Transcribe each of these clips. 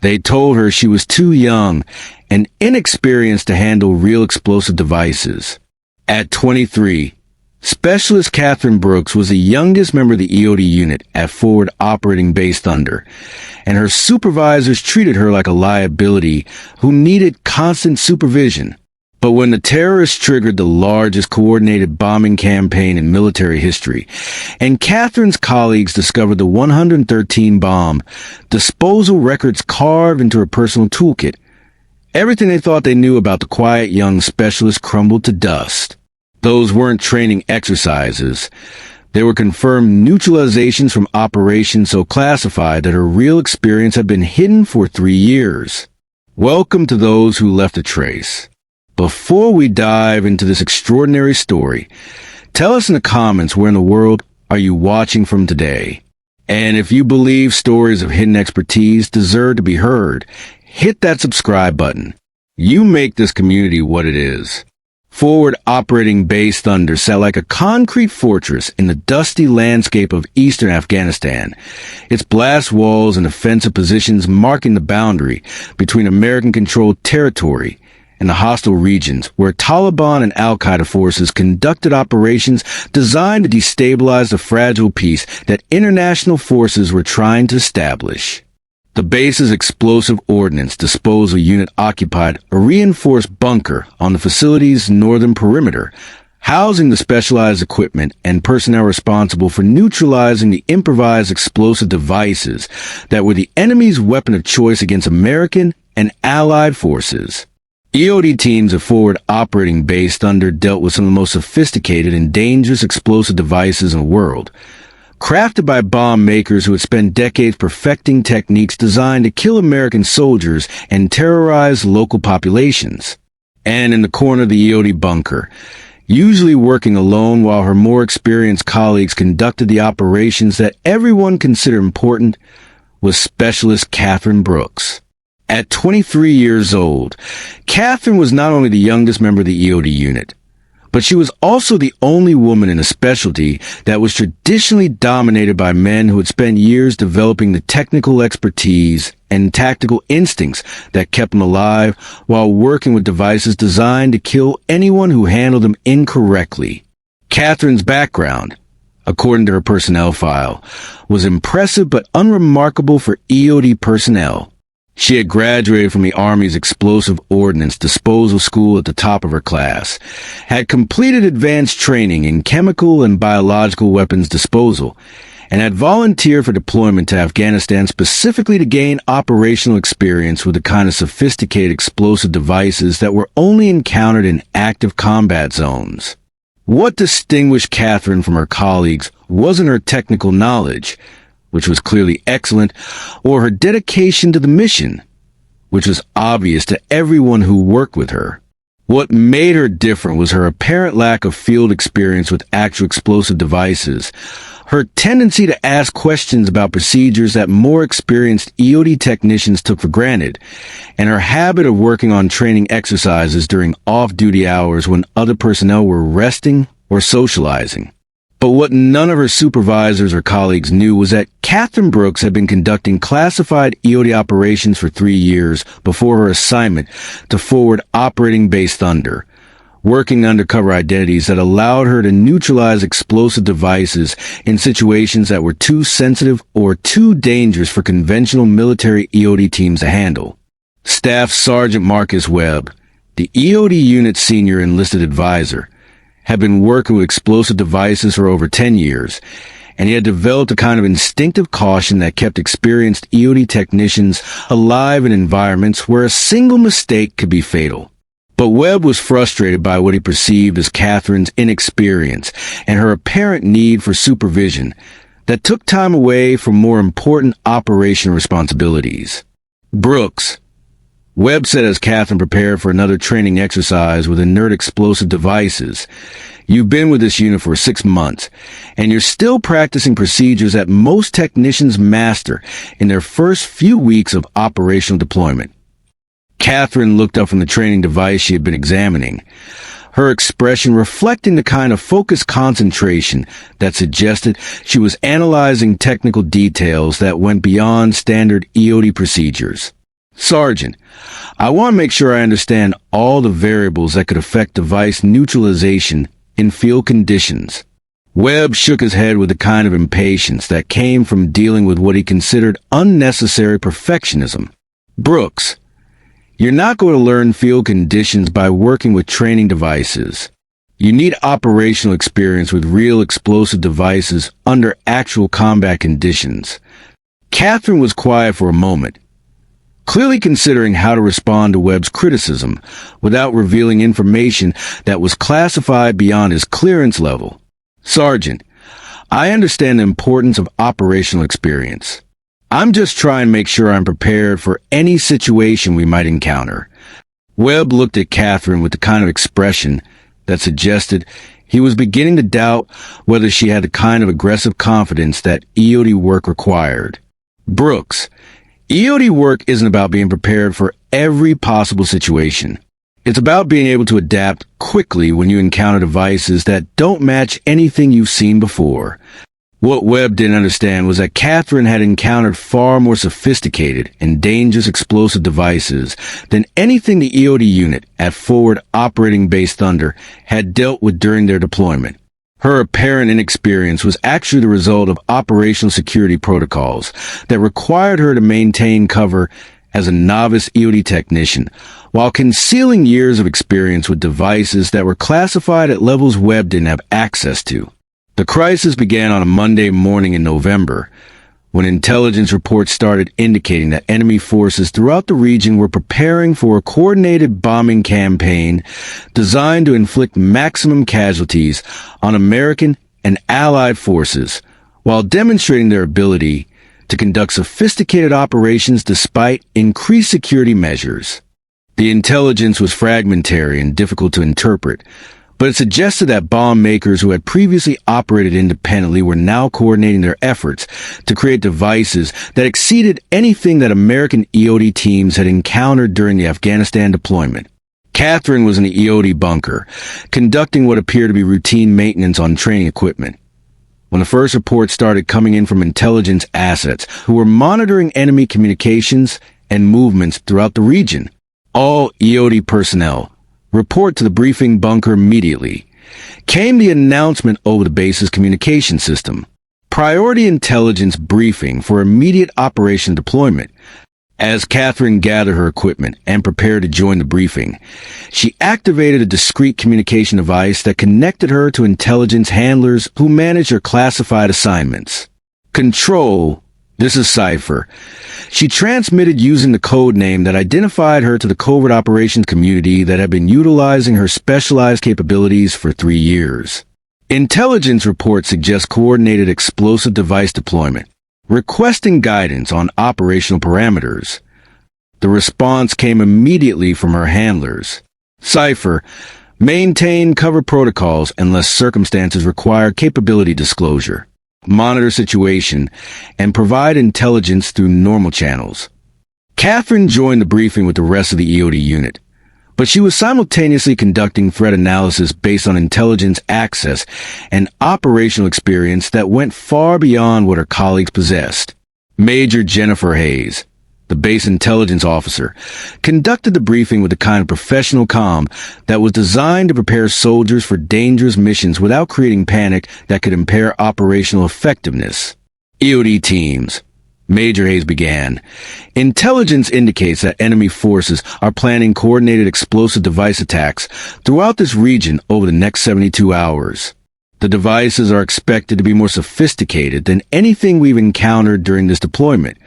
They told her she was too young and inexperienced to handle real explosive devices. At 23, Specialist Catherine Brooks was the youngest member of the EOD unit at Forward Operating Base Thunder, and her supervisors treated her like a liability who needed constant supervision. But when the terrorists triggered the largest coordinated bombing campaign in military history, and Catherine's colleagues discovered the 113 bomb disposal records carved into her personal toolkit, everything they thought they knew about the quiet young specialist crumbled to dust. Those weren't training exercises. They were confirmed neutralizations from operations so classified that her real experience had been hidden for 3 years. Welcome to those who left a trace. Before we dive into this extraordinary story, tell us in the comments where in the world are you watching from today. And if you believe stories of hidden expertise deserve to be heard, hit that subscribe button. You make this community what it is. Forward Operating Base Thunder sat like a concrete fortress in the dusty landscape of eastern Afghanistan, its blast walls and offensive positions marking the boundary between American-controlled territory and the hostile regions where Taliban and al-Qaeda forces conducted operations designed to destabilize the fragile peace that international forces were trying to establish. The base's explosive ordnance disposal unit occupied a reinforced bunker on the facility's northern perimeter, housing the specialized equipment and personnel responsible for neutralizing the improvised explosive devices that were the enemy's weapon of choice against American and Allied forces. EOD teams of Forward Operating Base Thunder dealt with some of the most sophisticated and dangerous explosive devices in the world, crafted by bomb makers who had spent decades perfecting techniques designed to kill American soldiers and terrorize local populations. And in the corner of the EOD bunker, usually working alone while her more experienced colleagues conducted the operations that everyone considered important, was Specialist Catherine Brooks. At 23 years old, Catherine was not only the youngest member of the EOD unit, but she was also the only woman in a specialty that was traditionally dominated by men who had spent years developing the technical expertise and tactical instincts that kept them alive while working with devices designed to kill anyone who handled them incorrectly. Catherine's background, according to her personnel file, was impressive but unremarkable for EOD personnel. She had graduated from the Army's Explosive Ordnance Disposal School at the top of her class, had completed advanced training in chemical and biological weapons disposal, and had volunteered for deployment to Afghanistan specifically to gain operational experience with the kind of sophisticated explosive devices that were only encountered in active combat zones. What distinguished Catherine from her colleagues wasn't her technical knowledge, which was clearly excellent, or her dedication to the mission, which was obvious to everyone who worked with her. What made her different was her apparent lack of field experience with actual explosive devices, her tendency to ask questions about procedures that more experienced EOD technicians took for granted, and her habit of working on training exercises during off-duty hours when other personnel were resting or socializing. But what none of her supervisors or colleagues knew was that Catherine Brooks had been conducting classified EOD operations for 3 years before her assignment to Forward Operating Base Thunder, working undercover identities that allowed her to neutralize explosive devices in situations that were too sensitive or too dangerous for conventional military EOD teams to handle. Staff Sergeant Marcus Webb, the EOD unit's senior enlisted advisor, had been working with explosive devices for over 10 years, and he had developed a kind of instinctive caution that kept experienced EOD technicians alive in environments where a single mistake could be fatal. But Webb was frustrated by what he perceived as Catherine's inexperience and her apparent need for supervision that took time away from more important operational responsibilities. Brooks, Webb said as Catherine prepared for another training exercise with inert explosive devices, "You've been with this unit for 6 months, and you're still practicing procedures that most technicians master in their first few weeks of operational deployment." Catherine looked up from the training device she had been examining, her expression reflecting the kind of focused concentration that suggested she was analyzing technical details that went beyond standard EOD procedures. Sergeant, I want to make sure I understand all the variables that could affect device neutralization in field conditions. Webb shook his head with the kind of impatience that came from dealing with what he considered unnecessary perfectionism. Brooks, you're not going to learn field conditions by working with training devices. You need operational experience with real explosive devices under actual combat conditions. Catherine was quiet for a moment, clearly considering how to respond to Webb's criticism without revealing information that was classified beyond his clearance level. Sergeant, I understand the importance of operational experience. I'm just trying to make sure I'm prepared for any situation we might encounter. Webb looked at Catherine with the kind of expression that suggested he was beginning to doubt whether she had the kind of aggressive confidence that EOD work required. Brooks, EOD work isn't about being prepared for every possible situation. It's about being able to adapt quickly when you encounter devices that don't match anything you've seen before. What Webb didn't understand was that Catherine had encountered far more sophisticated and dangerous explosive devices than anything the EOD unit at Forward Operating Base Thunder had dealt with during their deployment. Her apparent inexperience was actually the result of operational security protocols that required her to maintain cover as a novice EOD technician, while concealing years of experience with devices that were classified at levels Webb didn't have access to. The crisis began on a Monday morning in November, when intelligence reports started indicating that enemy forces throughout the region were preparing for a coordinated bombing campaign designed to inflict maximum casualties on American and Allied forces, while demonstrating their ability to conduct sophisticated operations despite increased security measures. The intelligence was fragmentary and difficult to interpret, but it suggested that bomb makers who had previously operated independently were now coordinating their efforts to create devices that exceeded anything that American EOD teams had encountered during the Afghanistan deployment. Catherine was in the EOD bunker, conducting what appeared to be routine maintenance on training equipment, when the first reports started coming in from intelligence assets who were monitoring enemy communications and movements throughout the region. All EOD personnel, report to the briefing bunker immediately, came the announcement over the base's communication system. Priority intelligence briefing for immediate operation deployment. As Catherine gathered her equipment and prepared to join the briefing, she activated a discrete communication device that connected her to intelligence handlers who managed her classified assignments. Control, this is Cypher. She transmitted using the code name that identified her to the covert operations community that had been utilizing her specialized capabilities for 3 years. Intelligence reports suggest coordinated explosive device deployment, requesting guidance on operational parameters. The response came immediately from her handlers. Cypher, maintain cover protocols unless circumstances require capability disclosure. Monitor situation, and provide intelligence through normal channels. Catherine joined the briefing with the rest of the EOD unit, but she was simultaneously conducting threat analysis based on intelligence access and operational experience that went far beyond what her colleagues possessed. Major Jennifer Hayes, the base intelligence officer, conducted the briefing with the kind of professional calm that was designed to prepare soldiers for dangerous missions without creating panic that could impair operational effectiveness. EOD teams, Major Hayes began. Intelligence indicates that enemy forces are planning coordinated explosive device attacks throughout this region over the next 72 hours. The devices are expected to be more sophisticated than anything we've encountered during this deployment.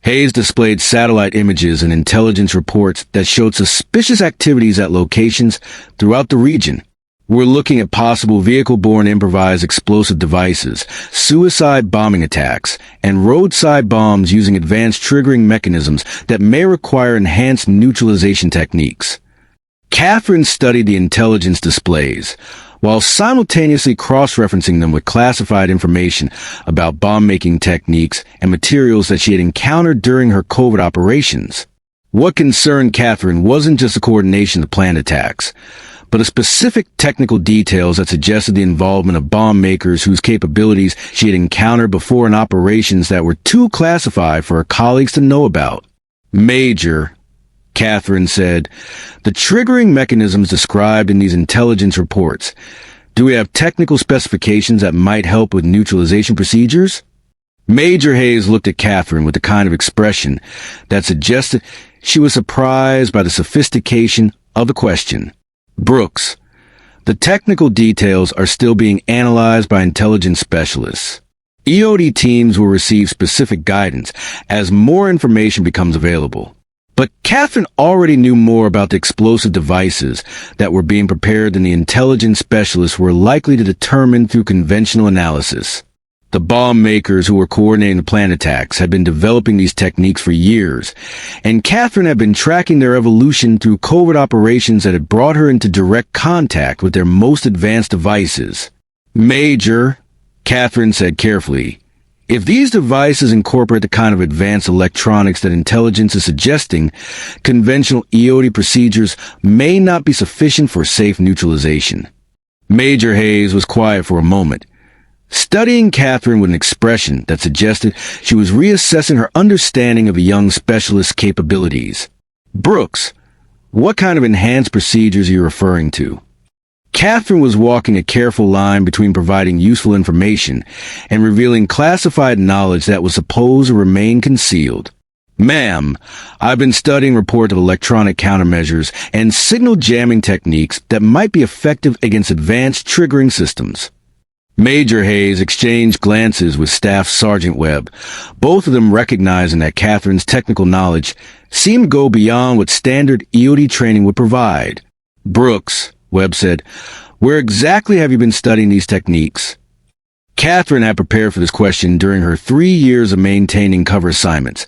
Hayes displayed satellite images and intelligence reports that showed suspicious activities at locations throughout the region. We're looking at possible vehicle-borne improvised explosive devices, suicide bombing attacks, and roadside bombs using advanced triggering mechanisms that may require enhanced neutralization techniques. Catherine studied the intelligence displays, while simultaneously cross-referencing them with classified information about bomb-making techniques and materials that she had encountered during her covert operations. What concerned Catherine wasn't just the coordination of planned attacks, but the specific technical details that suggested the involvement of bomb makers whose capabilities she had encountered before in operations that were too classified for her colleagues to know about. Major, Catherine said, the triggering mechanisms described in these intelligence reports. Do we have technical specifications that might help with neutralization procedures? Major Hayes looked at Catherine with the kind of expression that suggested she was surprised by the sophistication of the question. Brooks, the technical details are still being analyzed by intelligence specialists. EOD teams will receive specific guidance as more information becomes available. But Catherine already knew more about the explosive devices that were being prepared than the intelligence specialists were likely to determine through conventional analysis. The bomb makers who were coordinating the planned attacks had been developing these techniques for years, and Catherine had been tracking their evolution through covert operations that had brought her into direct contact with their most advanced devices. Major, Catherine said carefully, if these devices incorporate the kind of advanced electronics that intelligence is suggesting, conventional EOD procedures may not be sufficient for safe neutralization. Major Hayes was quiet for a moment, studying Catherine with an expression that suggested she was reassessing her understanding of a young specialist's capabilities. Brooks, what kind of enhanced procedures are you referring to? Catherine was walking a careful line between providing useful information and revealing classified knowledge that was supposed to remain concealed. Ma'am, I've been studying reports of electronic countermeasures and signal jamming techniques that might be effective against advanced triggering systems. Major Hayes exchanged glances with Staff Sergeant Webb, both of them recognizing that Catherine's technical knowledge seemed to go beyond what standard EOD training would provide. Brooks, Webb said, where exactly have you been studying these techniques? Catherine had prepared for this question during her 3 years of maintaining cover assignments,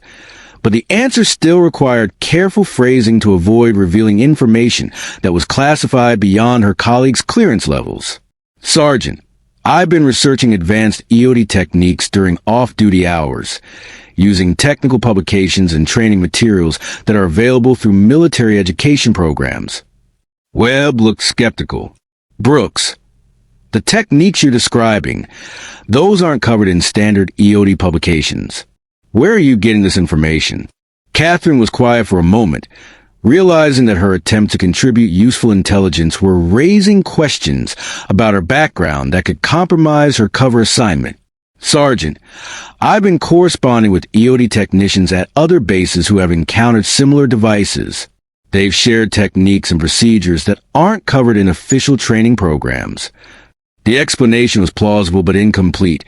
but the answer still required careful phrasing to avoid revealing information that was classified beyond her colleagues' clearance levels. Sergeant, I've been researching advanced EOD techniques during off-duty hours, using technical publications and training materials that are available through military education programs. Webb looked skeptical. Brooks, the techniques you're describing, those aren't covered in standard EOD publications. Where are you getting this information? Catherine was quiet for a moment, realizing that her attempt to contribute useful intelligence were raising questions about her background that could compromise her cover assignment. Sergeant, I've been corresponding with EOD technicians at other bases who have encountered similar devices. They've shared techniques and procedures that aren't covered in official training programs. The explanation was plausible but incomplete,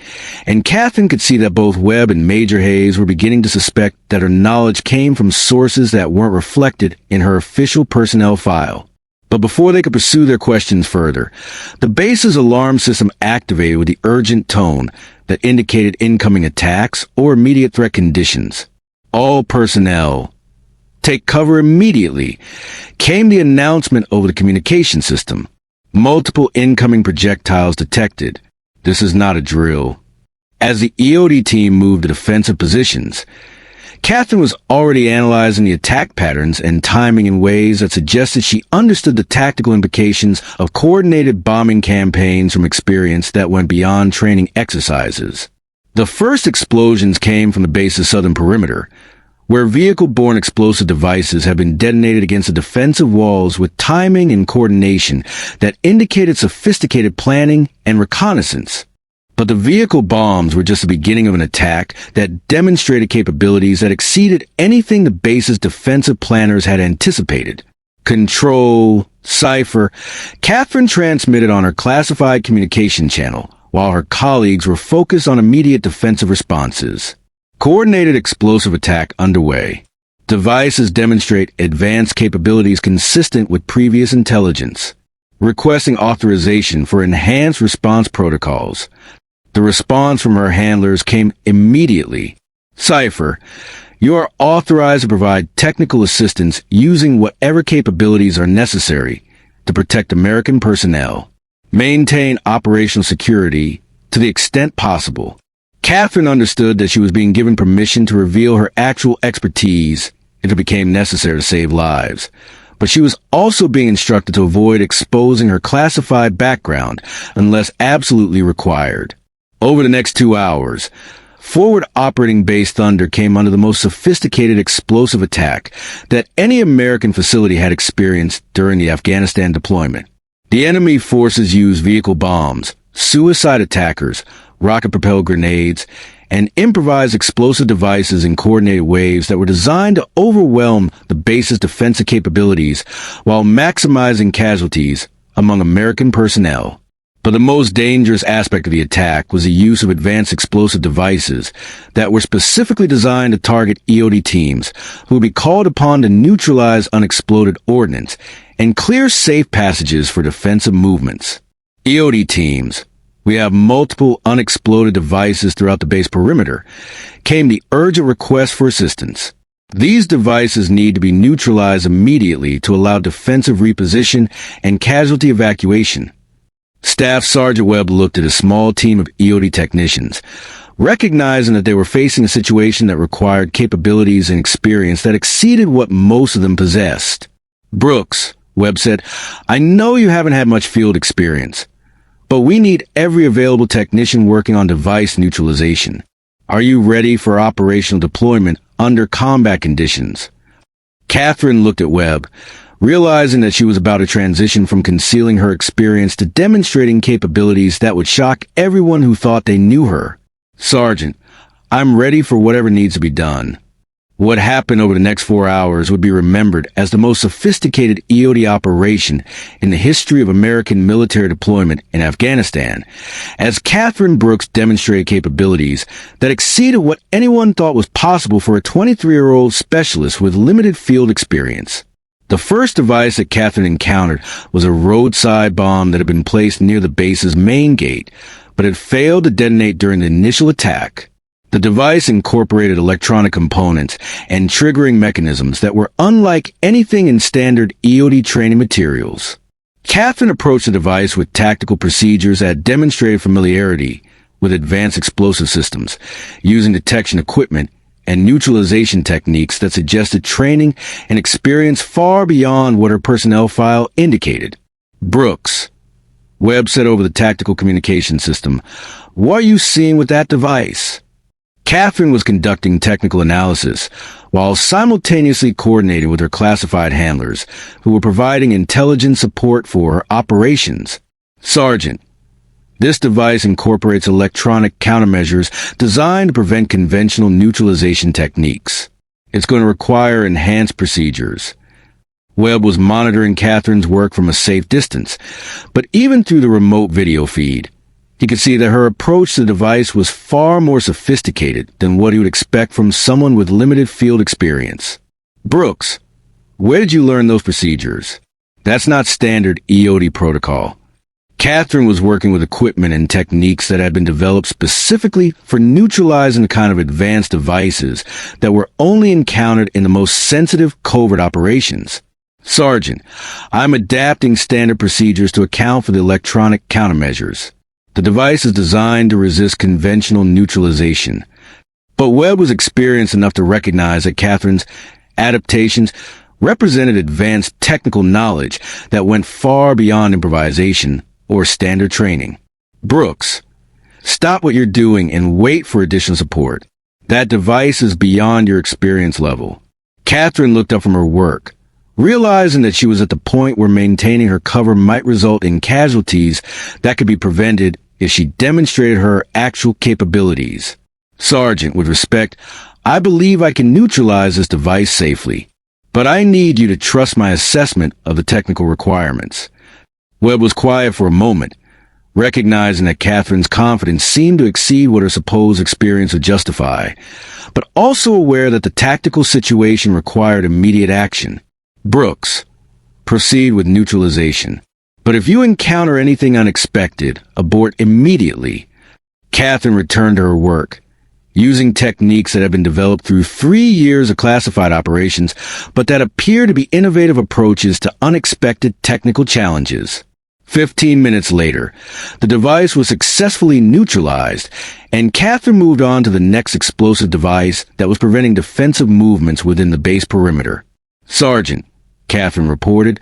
and Catherine could see that both Webb and Major Hayes were beginning to suspect that her knowledge came from sources that weren't reflected in her official personnel file. But before they could pursue their questions further, the base's alarm system activated with the urgent tone that indicated incoming attacks or immediate threat conditions. All personnel, take cover immediately, came the announcement over the communication system. Multiple incoming projectiles detected. This is not a drill. As the EOD team moved to defensive positions, Catherine was already analyzing the attack patterns and timing in ways that suggested she understood the tactical implications of coordinated bombing campaigns from experience that went beyond training exercises. The first explosions came from the base's southern perimeter, where vehicle-borne explosive devices have been detonated against the defensive walls with timing and coordination that indicated sophisticated planning and reconnaissance. But the vehicle bombs were just the beginning of an attack that demonstrated capabilities that exceeded anything the base's defensive planners had anticipated. Control, cipher, Catherine transmitted on her classified communication channel, while her colleagues were focused on immediate defensive responses. Coordinated explosive attack underway. Devices demonstrate advanced capabilities consistent with previous intelligence. Requesting authorization for enhanced response protocols. The response from her handlers came immediately. Cipher, you are authorized to provide technical assistance using whatever capabilities are necessary to protect American personnel. Maintain operational security to the extent possible. Catherine understood that she was being given permission to reveal her actual expertise if it became necessary to save lives, but she was also being instructed to avoid exposing her classified background unless absolutely required. Over the next 2 hours, Forward operating base Thunder came under the most sophisticated explosive attack that any American facility had experienced during the Afghanistan deployment. The enemy forces used vehicle bombs, suicide attackers, rocket-propelled grenades, and improvised explosive devices in coordinated waves that were designed to overwhelm the base's defensive capabilities while maximizing casualties among American personnel. But the most dangerous aspect of the attack was the use of advanced explosive devices that were specifically designed to target EOD teams who would be called upon to neutralize unexploded ordnance and clear safe passages for defensive movements. EOD teams, we have multiple unexploded devices throughout the base perimeter, came the urgent request for assistance. These devices need to be neutralized immediately to allow defensive reposition and casualty evacuation. Staff Sergeant Webb looked at a small team of EOD technicians, recognizing that they were facing a situation that required capabilities and experience that exceeded what most of them possessed. "Brooks," Webb said, "I know you haven't had much field experience, but we need every available technician working on device neutralization. Are you ready for operational deployment under combat conditions?" Catherine looked at Webb, realizing that she was about to transition from concealing her experience to demonstrating capabilities that would shock everyone who thought they knew her. "Sergeant, I'm ready for whatever needs to be done." What happened over the next 4 hours would be remembered as the most sophisticated EOD operation in the history of American military deployment in Afghanistan, as Catherine Brooks demonstrated capabilities that exceeded what anyone thought was possible for a 23-year-old specialist with limited field experience. The first device that Catherine encountered was a roadside bomb that had been placed near the base's main gate, but had failed to detonate during the initial attack. The device incorporated electronic components and triggering mechanisms that were unlike anything in standard EOD training materials. Catherine approached the device with tactical procedures that demonstrated familiarity with advanced explosive systems, using detection equipment and neutralization techniques that suggested training and experience far beyond what her personnel file indicated. "Brooks," Webb said over the tactical communication system, "what are you seeing with that device?" Catherine was conducting technical analysis while simultaneously coordinating with her classified handlers, who were providing intelligence support for her operations. "Sergeant, this device incorporates electronic countermeasures designed to prevent conventional neutralization techniques. It's going to require enhanced procedures." Webb was monitoring Catherine's work from a safe distance, but even through the remote video feed, he could see that her approach to the device was far more sophisticated than what he would expect from someone with limited field experience. "Brooks, where did you learn those procedures? That's not standard EOD protocol." Catherine was working with equipment and techniques that had been developed specifically for neutralizing the kind of advanced devices that were only encountered in the most sensitive covert operations. "Sergeant, I'm adapting standard procedures to account for the electronic countermeasures. The device is designed to resist conventional neutralization." But Webb was experienced enough to recognize that Catherine's adaptations represented advanced technical knowledge that went far beyond improvisation or standard training. "Brooks, stop what you're doing and wait for additional support. That device is beyond your experience level." Catherine looked up from her work, realizing that she was at the point where maintaining her cover might result in casualties that could be prevented if she demonstrated her actual capabilities. "Sergeant, with respect, I believe I can neutralize this device safely, but I need you to trust my assessment of the technical requirements." Webb was quiet for a moment, recognizing that Catherine's confidence seemed to exceed what her supposed experience would justify, but also aware that the tactical situation required immediate action. "Brooks, proceed with neutralization. But if you encounter anything unexpected, abort immediately." Catherine returned to her work, using techniques that had been developed through 3 years of classified operations, but that appear to be innovative approaches to unexpected technical challenges. 15 minutes later, the device was successfully neutralized, and Catherine moved on to the next explosive device that was preventing defensive movements within the base perimeter. "Sergeant," Catherine reported,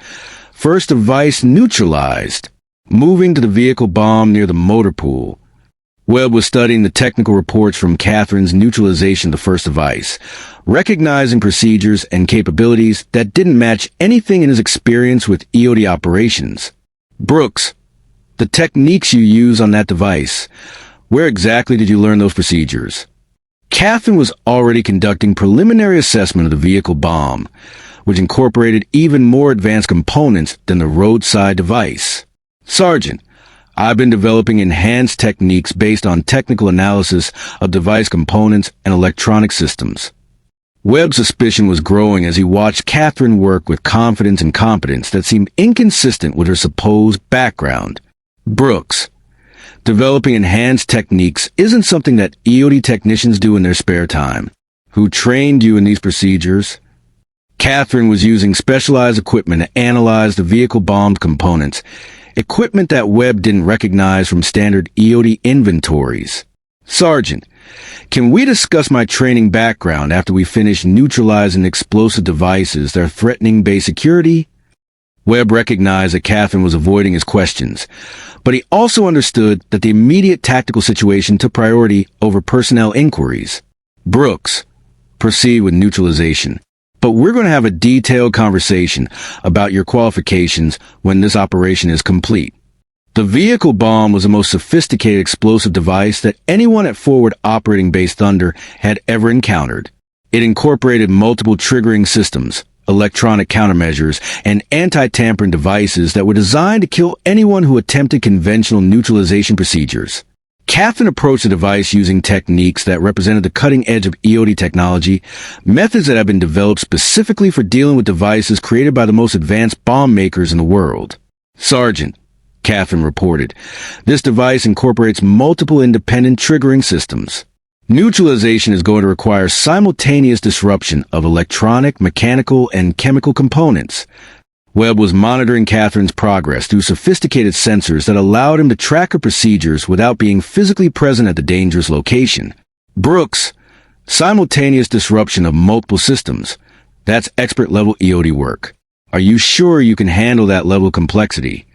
"first device neutralized. Moving to the vehicle bomb near the motor pool." Webb was studying the technical reports from Catherine's neutralization of the first device, recognizing procedures and capabilities that didn't match anything in his experience with EOD operations. Brooks, the techniques you use on that device, where exactly did you learn those procedures? Catherine was already conducting preliminary assessment of the vehicle bomb, which incorporated even more advanced components than the roadside device. Sergeant, I've been developing enhanced techniques based on technical analysis of device components and electronic systems. Webb's suspicion was growing as he watched Catherine work with confidence and competence that seemed inconsistent with her supposed background. Brooks, developing enhanced techniques isn't something that EOD technicians do in their spare time. Who trained you in these procedures? Catherine was using specialized equipment to analyze the vehicle bomb components, equipment that Webb didn't recognize from standard EOD inventories. Sergeant, can we discuss my training background after we finish neutralizing explosive devices that are threatening base security? Webb recognized that Catherine was avoiding his questions, but he also understood that the immediate tactical situation took priority over personnel inquiries. Brooks, proceed with neutralization. But we're going to have a detailed conversation about your qualifications when this operation is complete. The vehicle bomb was the most sophisticated explosive device that anyone at Forward Operating Base Thunder had ever encountered. It incorporated multiple triggering systems, electronic countermeasures, and anti-tampering devices that were designed to kill anyone who attempted conventional neutralization procedures. Catherine approached the device using techniques that represented the cutting edge of EOD technology, methods that have been developed specifically for dealing with devices created by the most advanced bomb makers in the world. Sergeant, Catherine reported, this device incorporates multiple independent triggering systems. Neutralization is going to require simultaneous disruption of electronic, mechanical, and chemical components. Webb was monitoring Catherine's progress through sophisticated sensors that allowed him to track her procedures without being physically present at the dangerous location. Brooks, simultaneous disruption of multiple systems. That's expert-level EOD work. Are you sure you can handle that level of complexity?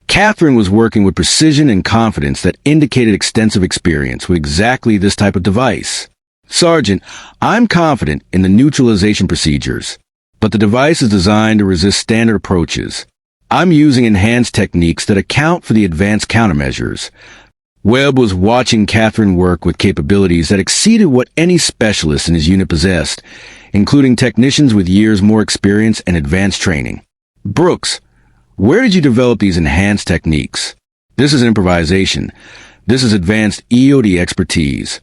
Catherine was working with precision and confidence that indicated extensive experience with exactly this type of device. Sergeant, I'm confident in the neutralization procedures, but the device is designed to resist standard approaches. I'm using enhanced techniques that account for the advanced countermeasures. Webb was watching Catherine work with capabilities that exceeded what any specialist in his unit possessed, including technicians with years more experience and advanced training. Brooks, where did you develop these enhanced techniques? This is improvisation. This is advanced EOD expertise.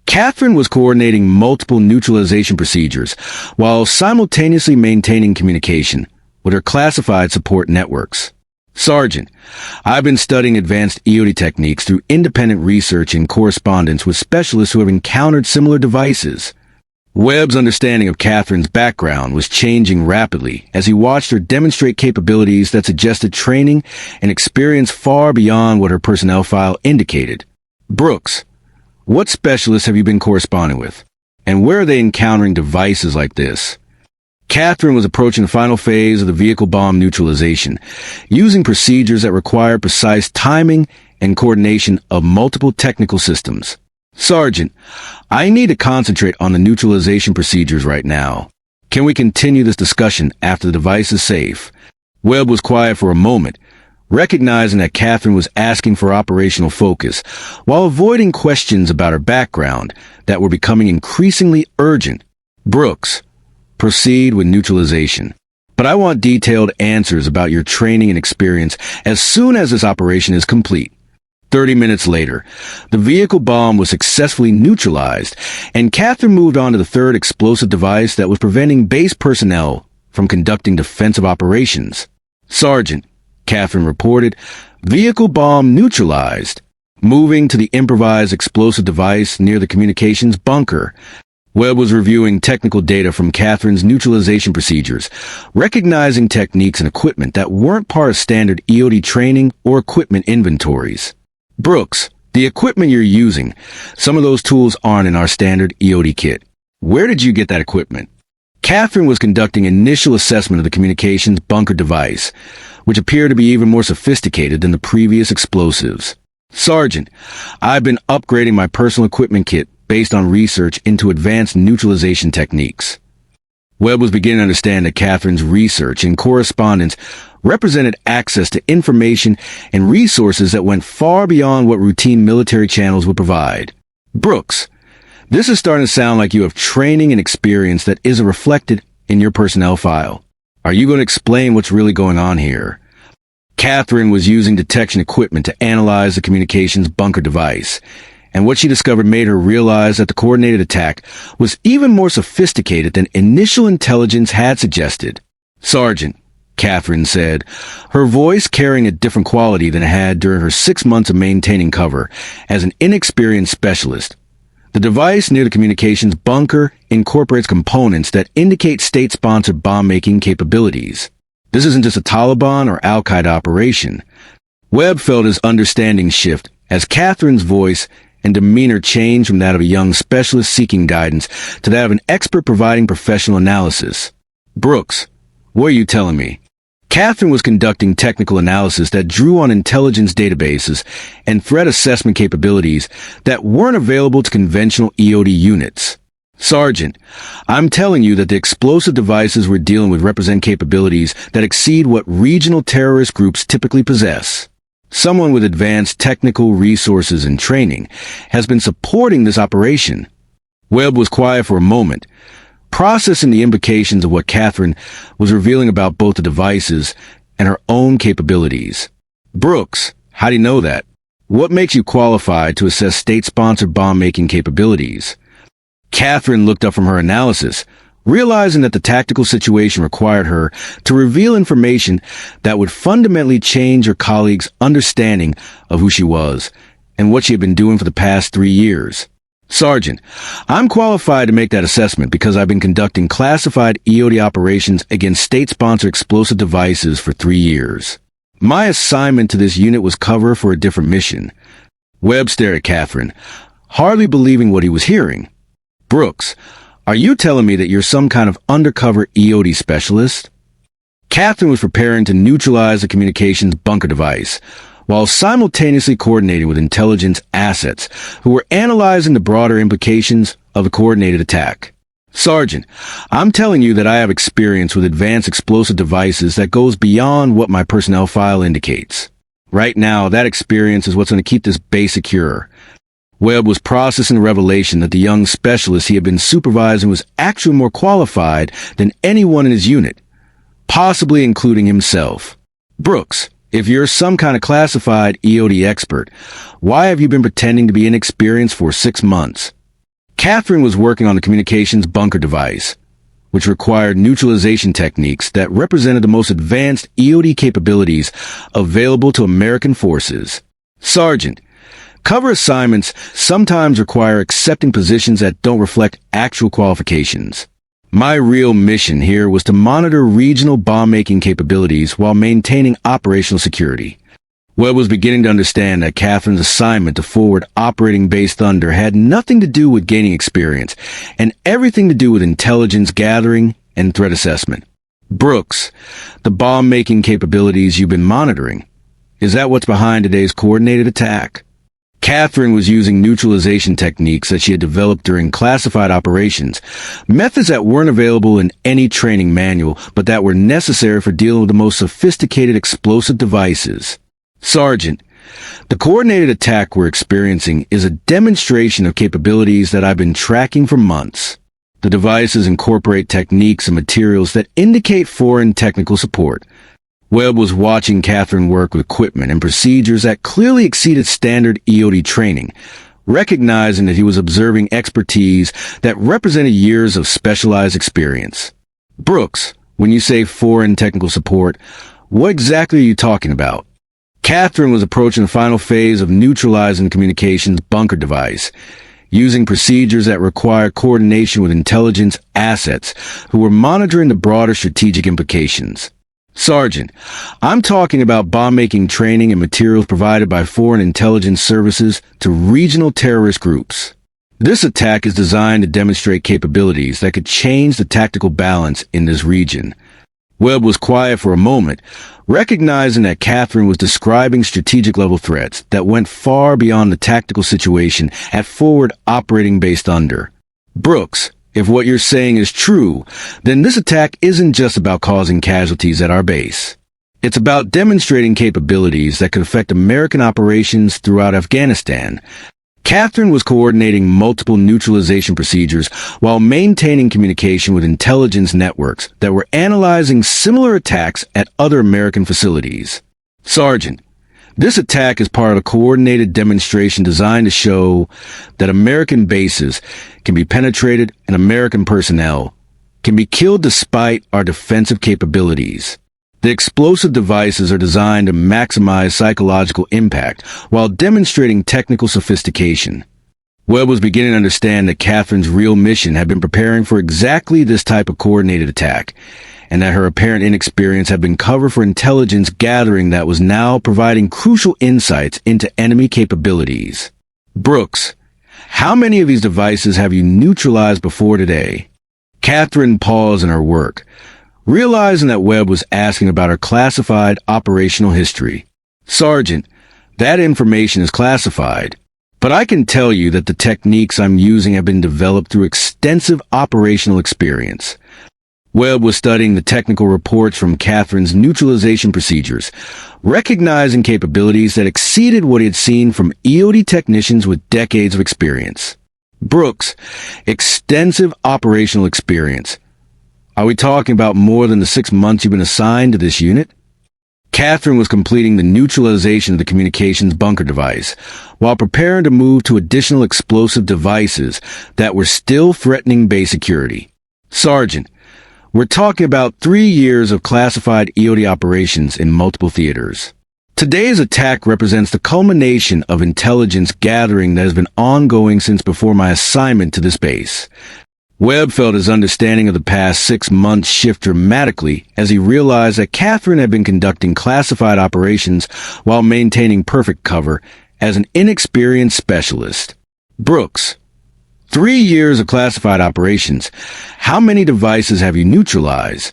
Catherine was coordinating multiple neutralization procedures while simultaneously maintaining communication with her classified support networks. Sergeant, I've been studying advanced EOD techniques through independent research and correspondence with specialists who have encountered similar devices. Webb's understanding of Catherine's background was changing rapidly as he watched her demonstrate capabilities that suggested training and experience far beyond what her personnel file indicated. Brooks, what specialists have you been corresponding with? And where are they encountering devices like this? Catherine was approaching the final phase of the vehicle bomb neutralization, using procedures that required precise timing and coordination of multiple technical systems. Sergeant, I need to concentrate on the neutralization procedures right now. Can we continue this discussion after the device is safe? Webb was quiet for a moment, recognizing that Catherine was asking for operational focus, while avoiding questions about her background that were becoming increasingly urgent. Brooks, proceed with neutralization. But I want detailed answers about your training and experience as soon as this operation is complete. 30 minutes later, the vehicle bomb was successfully neutralized, and Catherine moved on to the third explosive device that was preventing base personnel from conducting defensive operations. Sergeant, Catherine reported, vehicle bomb neutralized. Moving to the improvised explosive device near the communications bunker, Webb was reviewing technical data from Catherine's neutralization procedures, recognizing techniques and equipment that weren't part of standard EOD training or equipment inventories. Brooks, the equipment you're using, some of those tools aren't in our standard EOD kit. Where did you get that equipment? Catherine was conducting initial assessment of the communications bunker device, which appeared to be even more sophisticated than the previous explosives. Sergeant, I've been upgrading my personal equipment kit based on research into advanced neutralization techniques. Webb was beginning to understand that Catherine's research and correspondence represented access to information and resources that went far beyond what routine military channels would provide. Brooks, this is starting to sound like you have training and experience that isn't reflected in your personnel file. Are you going to explain what's really going on here? Catherine was using detection equipment to analyze the communications bunker device, and what she discovered made her realize that the coordinated attack was even more sophisticated than initial intelligence had suggested. Sergeant, Catherine said, her voice carrying a different quality than it had during her 6 months of maintaining cover as an inexperienced specialist. The device near the communications bunker incorporates components that indicate state-sponsored bomb-making capabilities. This isn't just a Taliban or Al-Qaeda operation. Webb felt his understanding shift as Catherine's voice and demeanor changed from that of a young specialist seeking guidance to that of an expert providing professional analysis. Brooks, what are you telling me? Catherine was conducting technical analysis that drew on intelligence databases and threat assessment capabilities that weren't available to conventional EOD units. Sergeant, I'm telling you that the explosive devices we're dealing with represent capabilities that exceed what regional terrorist groups typically possess. Someone with advanced technical resources and training has been supporting this operation. Webb was quiet for a moment, processing the implications of what Catherine was revealing about both the devices and her own capabilities. Brooks, how do you know that? What makes you qualified to assess state-sponsored bomb-making capabilities? Catherine looked up from her analysis, realizing that the tactical situation required her to reveal information that would fundamentally change her colleagues' understanding of who she was and what she had been doing for the past 3 years. Sergeant, I'm qualified to make that assessment because I've been conducting classified EOD operations against state-sponsored explosive devices for 3 years. My assignment to this unit was cover for a different mission. Webb stared at Catherine, hardly believing what he was hearing. Brooks, are you telling me that you're some kind of undercover EOD specialist? Catherine was preparing to neutralize the communications bunker device, while simultaneously coordinating with intelligence assets who were analyzing the broader implications of a coordinated attack. Sergeant, I'm telling you that I have experience with advanced explosive devices that goes beyond what my personnel file indicates. Right now, that experience is what's going to keep this base secure. Webb was processing the revelation that the young specialist he had been supervising was actually more qualified than anyone in his unit, possibly including himself. Brooks, if you're some kind of classified EOD expert, why have you been pretending to be inexperienced for 6 months? Catherine was working on the communications bunker device, which required neutralization techniques that represented the most advanced EOD capabilities available to American forces. Sergeant, cover assignments sometimes require accepting positions that don't reflect actual qualifications. My real mission here was to monitor regional bomb-making capabilities while maintaining operational security. Webb was beginning to understand that Catherine's assignment to forward operating Base Thunder had nothing to do with gaining experience, and everything to do with intelligence gathering and threat assessment. Brooks, the bomb-making capabilities you've been monitoring, is that what's behind today's coordinated attack? Catherine was using neutralization techniques that she had developed during classified operations, methods that weren't available in any training manual, but that were necessary for dealing with the most sophisticated explosive devices. Sergeant, the coordinated attack we're experiencing is a demonstration of capabilities that I've been tracking for months. The devices incorporate techniques and materials that indicate foreign technical support. Webb was watching Catherine work with equipment and procedures that clearly exceeded standard EOD training, recognizing that he was observing expertise that represented years of specialized experience. Brooks, when you say foreign technical support, what exactly are you talking about? Catherine was approaching the final phase of neutralizing the communications bunker device, using procedures that require coordination with intelligence assets who were monitoring the broader strategic implications. Sergeant, I'm talking about bomb-making training and materials provided by foreign intelligence services to regional terrorist groups. This attack is designed to demonstrate capabilities that could change the tactical balance in this region. Webb was quiet for a moment, recognizing that Catherine was describing strategic-level threats that went far beyond the tactical situation at forward operating based under. Brooks, if what you're saying is true, then this attack isn't just about causing casualties at our base. It's about demonstrating capabilities that could affect American operations throughout Afghanistan. Catherine was coordinating multiple neutralization procedures while maintaining communication with intelligence networks that were analyzing similar attacks at other American facilities. Sergeant, this attack is part of a coordinated demonstration designed to show that American bases can be penetrated and American personnel can be killed despite our defensive capabilities. The explosive devices are designed to maximize psychological impact while demonstrating technical sophistication. Webb was beginning to understand that Catherine's real mission had been preparing for exactly this type of coordinated attack, and that her apparent inexperience had been cover for intelligence gathering that was now providing crucial insights into enemy capabilities. Brooks, how many of these devices have you neutralized before today? Catherine paused in her work, realizing that Webb was asking about her classified operational history. Sergeant, that information is classified, but I can tell you that the techniques I'm using have been developed through extensive operational experience. Webb was studying the technical reports from Catherine's neutralization procedures, recognizing capabilities that exceeded what he had seen from EOD technicians with decades of experience. Brooks, extensive operational experience. Are we talking about more than the 6 months you've been assigned to this unit? Catherine was completing the neutralization of the communications bunker device, while preparing to move to additional explosive devices that were still threatening base security. Sergeant, we're talking about 3 years of classified EOD operations in multiple theaters. Today's attack represents the culmination of intelligence gathering that has been ongoing since before my assignment to this base. Webb felt his understanding of the past 6 months shift dramatically as he realized that Catherine had been conducting classified operations while maintaining perfect cover as an inexperienced specialist. Brooks, 3 years of classified operations. How many devices have you neutralized?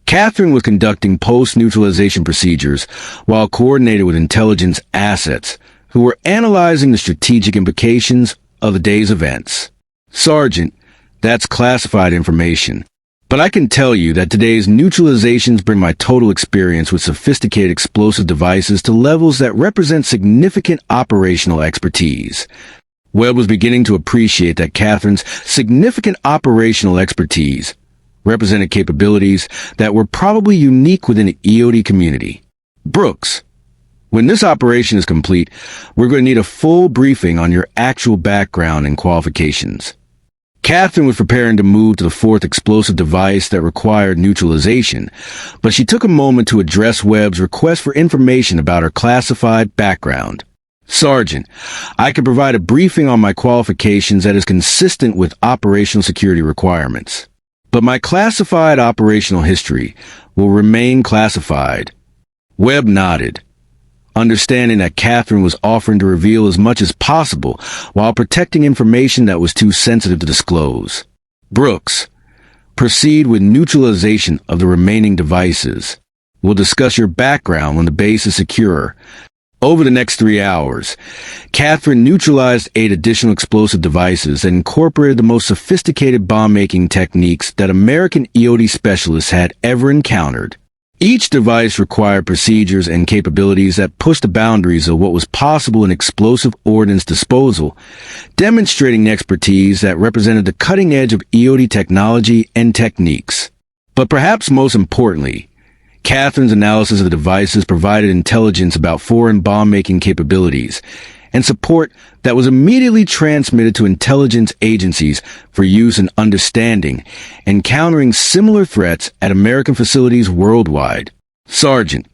Catherine was conducting post-neutralization procedures while coordinated with intelligence assets who were analyzing the strategic implications of the day's events. Sergeant, that's classified information. But I can tell you that today's neutralizations bring my total experience with sophisticated explosive devices to levels that represent significant operational expertise. Webb was beginning to appreciate that Catherine's significant operational expertise represented capabilities that were probably unique within the EOD community. Brooks, when this operation is complete, we're going to need a full briefing on your actual background and qualifications. Catherine was preparing to move to the 4th explosive device that required neutralization, but she took a moment to address Webb's request for information about her classified background. Sergeant, I can provide a briefing on my qualifications that is consistent with operational security requirements. But my classified operational history will remain classified. Webb nodded, understanding that Catherine was offering to reveal as much as possible while protecting information that was too sensitive to disclose. Brooks, proceed with neutralization of the remaining devices. We'll discuss your background when the base is secure. Over the next 3 hours, Catherine neutralized 8 additional explosive devices and incorporated the most sophisticated bomb-making techniques that American EOD specialists had ever encountered. Each device required procedures and capabilities that pushed the boundaries of what was possible in explosive ordnance disposal, demonstrating expertise that represented the cutting edge of EOD technology and techniques. But perhaps most importantly, Catherine's analysis of the devices provided intelligence about foreign bomb-making capabilities and support that was immediately transmitted to intelligence agencies for use in understanding and countering similar threats at American facilities worldwide. Sergeant,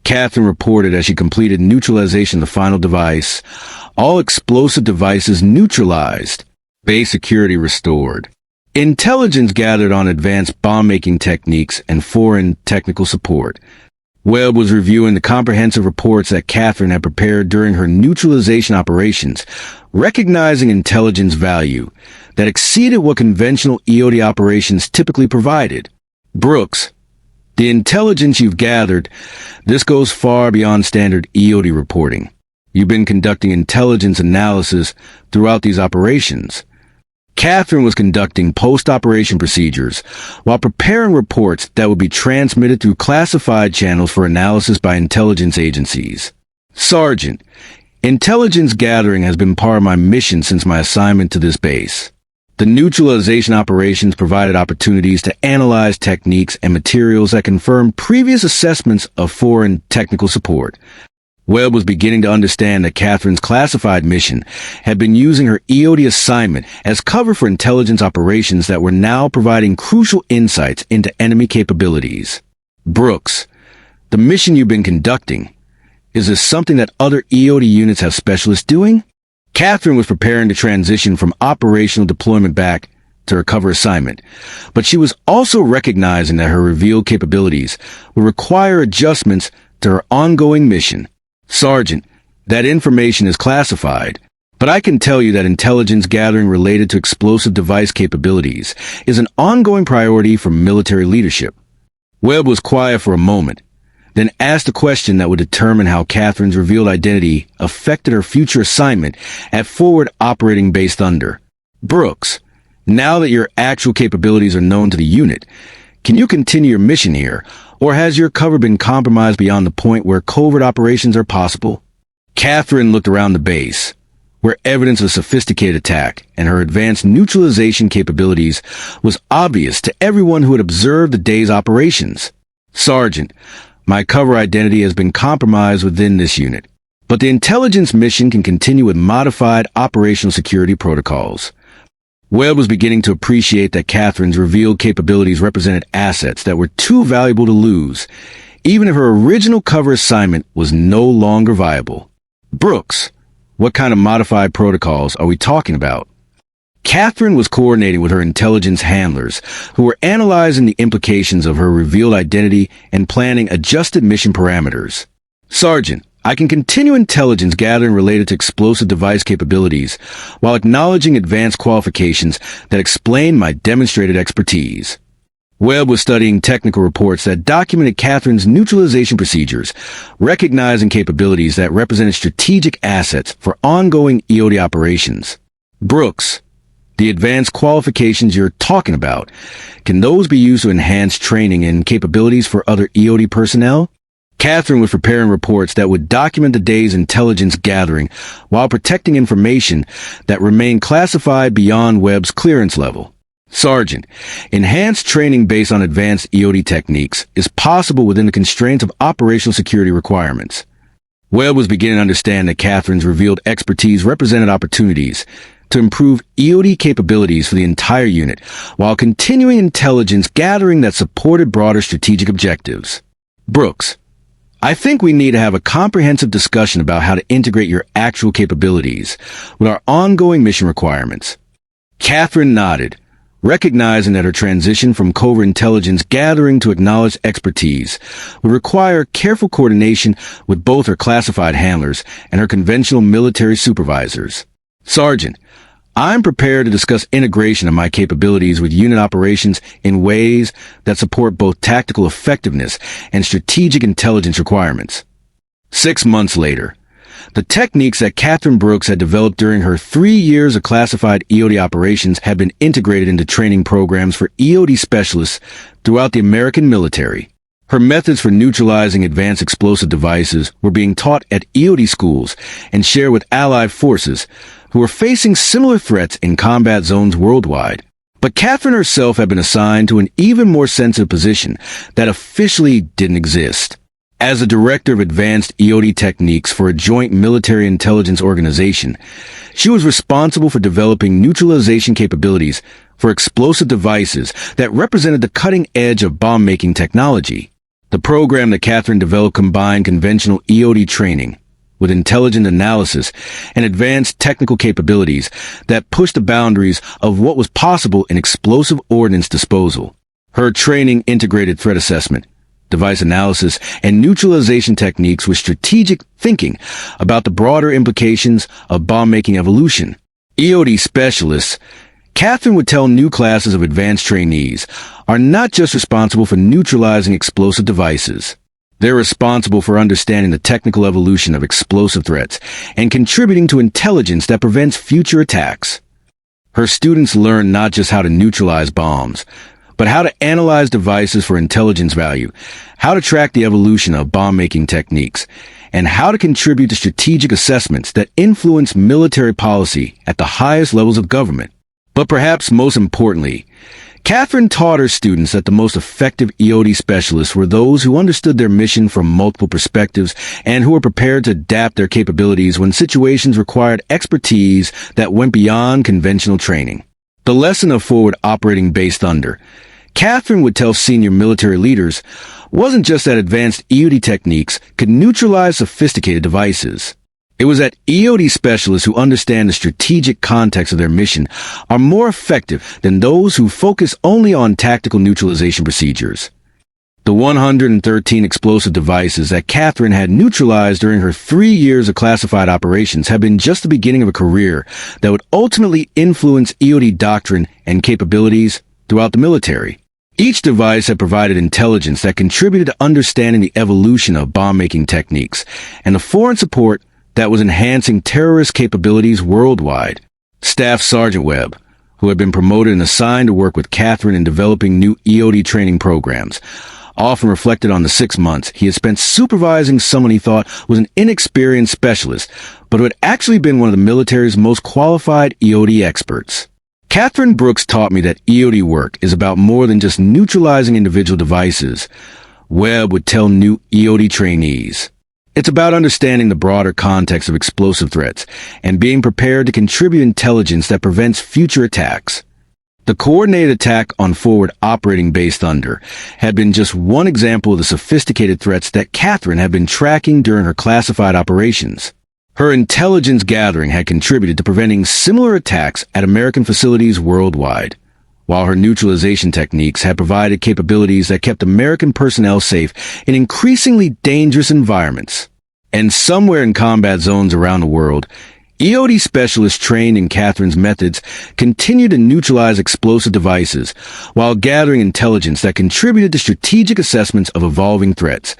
Catherine reported as she completed neutralization of the final device, all explosive devices neutralized, base security restored. Intelligence gathered on advanced bomb-making techniques and foreign technical support. Webb was reviewing the comprehensive reports that Catherine had prepared during her neutralization operations, recognizing intelligence value that exceeded what conventional EOD operations typically provided. Brooks, The intelligence you've gathered, this goes far beyond standard EOD reporting. You've been conducting intelligence analysis throughout these operations. Catherine was conducting post-operation procedures while preparing reports that would be transmitted through classified channels for analysis by intelligence agencies. Sergeant, intelligence gathering has been part of my mission since my assignment to this base. The neutralization operations provided opportunities to analyze techniques and materials that confirmed previous assessments of foreign technical support. Webb was beginning to understand that Catherine's classified mission had been using her EOD assignment as cover for intelligence operations that were now providing crucial insights into enemy capabilities. Brooks, the mission you've been conducting, is this something that other EOD units have specialists doing? Catherine was preparing to transition from operational deployment back to her cover assignment, but she was also recognizing that her revealed capabilities would require adjustments to her ongoing mission. Sergeant, that information is classified, but I can tell you that intelligence gathering related to explosive device capabilities is an ongoing priority for military leadership. Webb was quiet for a moment, then asked a question that would determine how Catherine's revealed identity affected her future assignment at Forward Operating Base Thunder. Brooks, now that your actual capabilities are known to the unit, can you continue your mission here, or has your cover been compromised beyond the point where covert operations are possible? Catherine looked around the base, where evidence of sophisticated attack and her advanced neutralization capabilities was obvious to everyone who had observed the day's operations. Sergeant, my cover identity has been compromised within this unit, but the intelligence mission can continue with modified operational security protocols. Webb was beginning to appreciate that Catherine's revealed capabilities represented assets that were too valuable to lose, even if her original cover assignment was no longer viable. Brooks, what kind of modified protocols are we talking about? Catherine was coordinating with her intelligence handlers, who were analyzing the implications of her revealed identity and planning adjusted mission parameters. Sergeant, I can continue intelligence gathering related to explosive device capabilities while acknowledging advanced qualifications that explain my demonstrated expertise. Webb was studying technical reports that documented Catherine's neutralization procedures, recognizing capabilities that represented strategic assets for ongoing EOD operations. Brooks, the advanced qualifications you're talking about, can those be used to enhance training and capabilities for other EOD personnel? Catherine was preparing reports that would document the day's intelligence gathering while protecting information that remained classified beyond Webb's clearance level. Sergeant, enhanced training based on advanced EOD techniques is possible within the constraints of operational security requirements. Webb was beginning to understand that Catherine's revealed expertise represented opportunities to improve EOD capabilities for the entire unit while continuing intelligence gathering that supported broader strategic objectives. Brooks, I think we need to have a comprehensive discussion about how to integrate your actual capabilities with our ongoing mission requirements. Catherine nodded, recognizing that her transition from covert intelligence gathering to acknowledged expertise would require careful coordination with both her classified handlers and her conventional military supervisors. Sergeant, I'm prepared to discuss integration of my capabilities with unit operations in ways that support both tactical effectiveness and strategic intelligence requirements. 6 months later, the techniques that Catherine Brooks had developed during her 3 years of classified EOD operations had been integrated into training programs for EOD specialists throughout the American military. Her methods for neutralizing advanced explosive devices were being taught at EOD schools and shared with allied forces who were facing similar threats in combat zones worldwide. But Catherine herself had been assigned to an even more sensitive position that officially didn't exist. As a director of advanced EOD techniques for a joint military intelligence organization, she was responsible for developing neutralization capabilities for explosive devices that represented the cutting edge of bomb-making technology. The program that Catherine developed combined conventional EOD training with intelligent analysis and advanced technical capabilities that pushed the boundaries of what was possible in explosive ordnance disposal. Her training integrated threat assessment, device analysis, and neutralization techniques with strategic thinking about the broader implications of bomb-making evolution. EOD specialists Catherine would tell new classes of advanced trainees are not just responsible for neutralizing explosive devices. They're responsible for understanding the technical evolution of explosive threats and contributing to intelligence that prevents future attacks. Her students learn not just how to neutralize bombs, but how to analyze devices for intelligence value, how to track the evolution of bomb-making techniques, and how to contribute to strategic assessments that influence military policy at the highest levels of government. But perhaps most importantly, Catherine taught her students that the most effective EOD specialists were those who understood their mission from multiple perspectives and who were prepared to adapt their capabilities when situations required expertise that went beyond conventional training. The lesson of forward operating based under, Catherine would tell senior military leaders, wasn't just that advanced EOD techniques could neutralize sophisticated devices. It was that EOD specialists who understand the strategic context of their mission are more effective than those who focus only on tactical neutralization procedures. The 113 explosive devices that Catherine had neutralized during her 3 years of classified operations have been just the beginning of a career that would ultimately influence EOD doctrine and capabilities throughout the military. Each device had provided intelligence that contributed to understanding the evolution of bomb-making techniques and the foreign support that was enhancing terrorist capabilities worldwide. Staff Sergeant Webb, who had been promoted and assigned to work with Catherine in developing new EOD training programs, often reflected on the 6 months he had spent supervising someone he thought was an inexperienced specialist, but who had actually been one of the military's most qualified EOD experts. Catherine Brooks taught me that EOD work is about more than just neutralizing individual devices. Webb would tell new EOD trainees, it's about understanding the broader context of explosive threats and being prepared to contribute intelligence that prevents future attacks. The coordinated attack on forward operating based under had been just one example of the sophisticated threats that Catherine had been tracking during her classified operations. Her intelligence gathering had contributed to preventing similar attacks at American facilities worldwide, while her neutralization techniques had provided capabilities that kept American personnel safe in increasingly dangerous environments. And somewhere in combat zones around the world, EOD specialists trained in Catherine's methods continued to neutralize explosive devices while gathering intelligence that contributed to strategic assessments of evolving threats,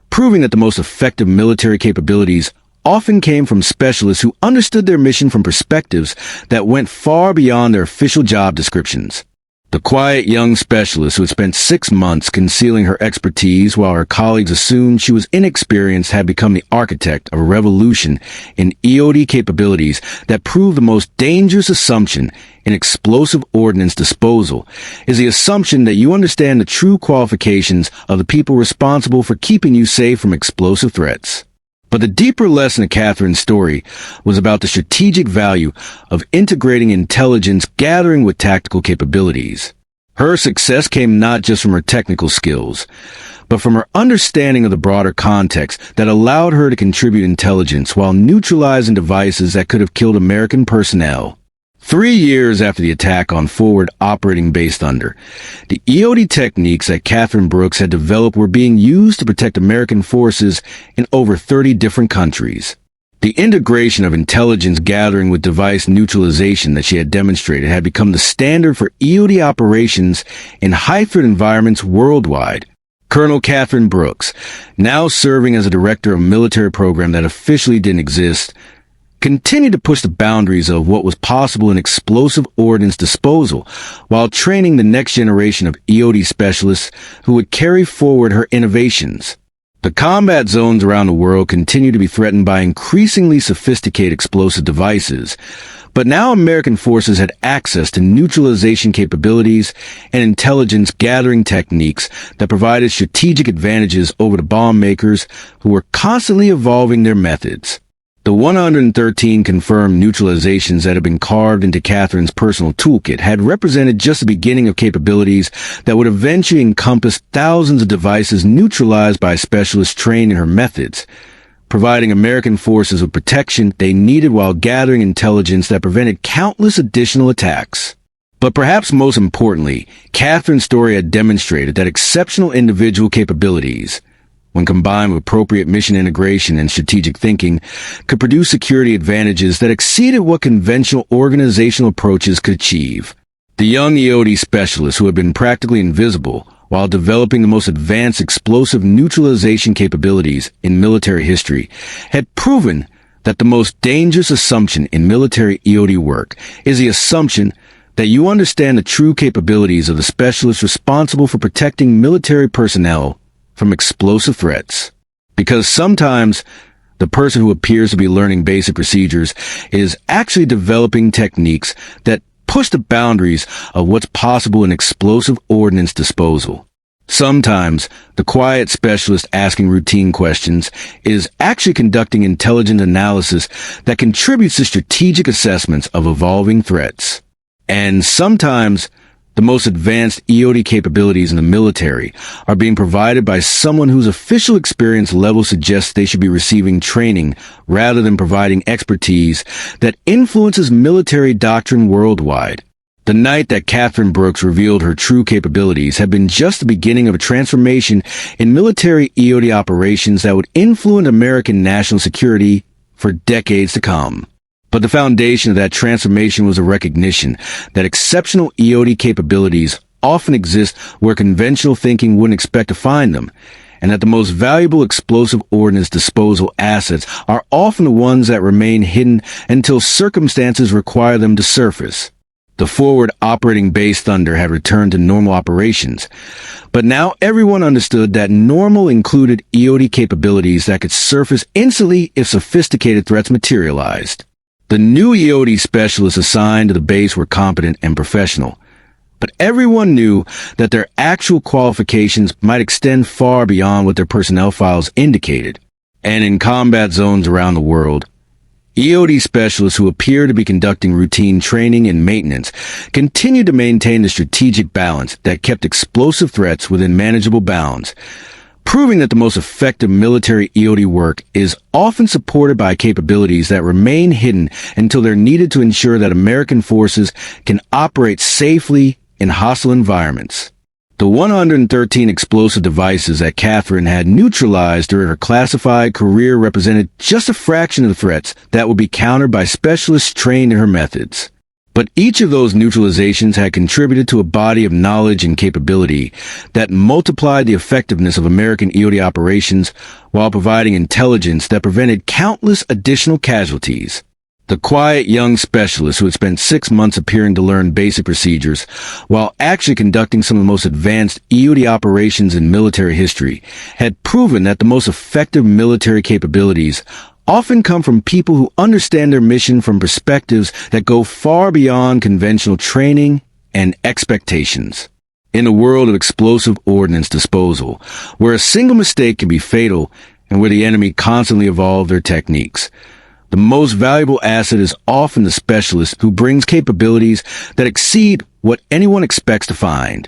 proving that the most effective military capabilities often came from specialists who understood their mission from perspectives that went far beyond their official job descriptions. The quiet young specialist who had spent 6 months concealing her expertise while her colleagues assumed she was inexperienced had become the architect of a revolution in EOD capabilities that proved the most dangerous assumption in explosive ordnance disposal is the assumption that you understand the true qualifications of the people responsible for keeping you safe from explosive threats. But the deeper lesson of Catherine's story was about the strategic value of integrating intelligence gathering with tactical capabilities. Her success came not just from her technical skills, but from her understanding of the broader context that allowed her to contribute intelligence while neutralizing devices that could have killed American personnel. 3 years after the attack on forward operating based under, the EOD techniques that Catherine Brooks had developed were being used to protect American forces in over 30 different countries. The integration of intelligence gathering with device neutralization that she had demonstrated had become the standard for EOD operations in high-threat environments worldwide. Colonel Catherine Brooks, now serving as a director of a military program that officially didn't exist, continued to push the boundaries of what was possible in explosive ordnance disposal while training the next generation of EOD specialists who would carry forward her innovations. The combat zones around the world continue to be threatened by increasingly sophisticated explosive devices, but now American forces had access to neutralization capabilities and intelligence gathering techniques that provided strategic advantages over the bomb makers who were constantly evolving their methods. The 113 confirmed neutralizations that had been carved into Catherine's personal toolkit had represented just the beginning of capabilities that would eventually encompass thousands of devices neutralized by specialists trained in her methods, providing American forces with protection they needed while gathering intelligence that prevented countless additional attacks. But perhaps most importantly, Catherine's story had demonstrated that exceptional individual capabilities, when combined with appropriate mission integration and strategic thinking, could produce security advantages that exceeded what conventional organizational approaches could achieve. The young EOD specialists who had been practically invisible while developing the most advanced explosive neutralization capabilities in military history had proven that the most dangerous assumption in military EOD work is the assumption that you understand the true capabilities of the specialists responsible for protecting military personnel from explosive threats. Because sometimes the person who appears to be learning basic procedures is actually developing techniques that push the boundaries of what's possible in explosive ordnance disposal. Sometimes the quiet specialist asking routine questions is actually conducting intelligent analysis that contributes to strategic assessments of evolving threats. And sometimes the most advanced EOD capabilities in the military are being provided by someone whose official experience level suggests they should be receiving training rather than providing expertise that influences military doctrine worldwide. The night that Catherine Brooks revealed her true capabilities had been just the beginning of a transformation in military EOD operations that would influence American national security for decades to come. But the foundation of that transformation was a recognition that exceptional EOD capabilities often exist where conventional thinking wouldn't expect to find them, and that the most valuable explosive ordnance disposal assets are often the ones that remain hidden until circumstances require them to surface. The forward operating base Thunder had returned to normal operations, but now everyone understood that normal included EOD capabilities that could surface instantly if sophisticated threats materialized. The new EOD specialists assigned to the base were competent and professional, but everyone knew that their actual qualifications might extend far beyond what their personnel files indicated. And in combat zones around the world, EOD specialists who appear to be conducting routine training and maintenance continued to maintain the strategic balance that kept explosive threats within manageable bounds, proving that the most effective military EOD work is often supported by capabilities that remain hidden until they're needed to ensure that American forces can operate safely in hostile environments. The 113 explosive devices that Catherine had neutralized during her classified career represented just a fraction of the threats that would be countered by specialists trained in her methods. But each of those neutralizations had contributed to a body of knowledge and capability that multiplied the effectiveness of American EOD operations while providing intelligence that prevented countless additional casualties. The quiet young specialist who had spent 6 months appearing to learn basic procedures while actually conducting some of the most advanced EOD operations in military history had proven that the most effective military capabilities often come from people who understand their mission from perspectives that go far beyond conventional training and expectations. In a world of explosive ordnance disposal, where a single mistake can be fatal and where the enemy constantly evolve their techniques, the most valuable asset is often the specialist who brings capabilities that exceed what anyone expects to find.